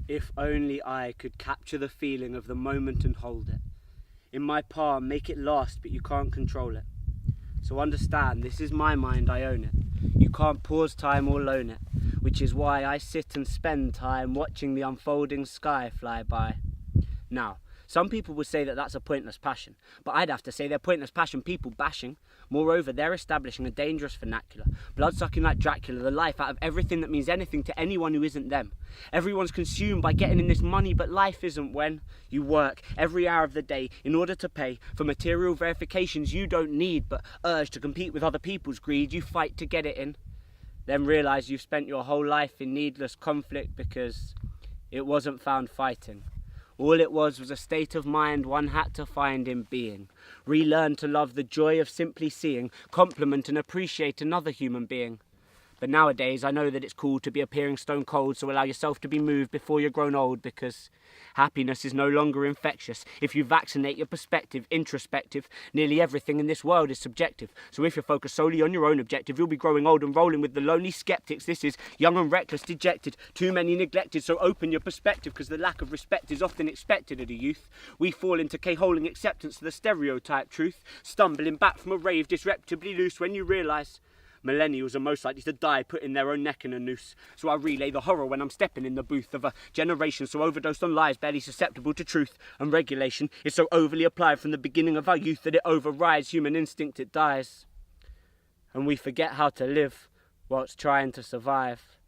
If only I could capture the feeling of the moment and hold it. In my palm, make it last, but you can't control it. So understand, this is my mind, I own it. You can't pause time or loan it, which is why I sit and spend time watching the unfolding sky fly by. Now, some people would say that that's a pointless passion, but I'd have to say they're pointless passion people bashing. Moreover, they're establishing a dangerous vernacular, blood-sucking like Dracula, the life out of everything that means anything to anyone who isn't them. Everyone's consumed by getting in this money, but life isn't when you work every hour of the day in order to pay for material verifications you don't need, but urge to compete with other people's greed, you fight to get it in. Then realise you've spent your whole life in needless conflict because it wasn't found fighting. All it was a state of mind one had to find in being. Relearn to love the joy of simply seeing, compliment and appreciate another human being. But nowadays I know that it's cool to be appearing stone cold, so allow yourself to be moved before you're grown old, because happiness is no longer infectious. If you vaccinate your perspective, introspective, nearly everything in this world is subjective. So if you're focused solely on your own objective, you'll be growing old and rolling with the lonely skeptics. This is young and reckless, dejected, too many neglected. So open your perspective, because the lack of respect is often expected of the youth. We fall into K-holing acceptance of the stereotype truth, stumbling back from a rave disreputably loose when you realise millennials are most likely to die putting their own neck in a noose. So I relay the horror when I'm stepping in the booth of a generation so overdosed on lies, barely susceptible to truth. And regulation is so overly applied from the beginning of our youth that it overrides human instinct, it dies. And we forget how to live whilst trying to survive.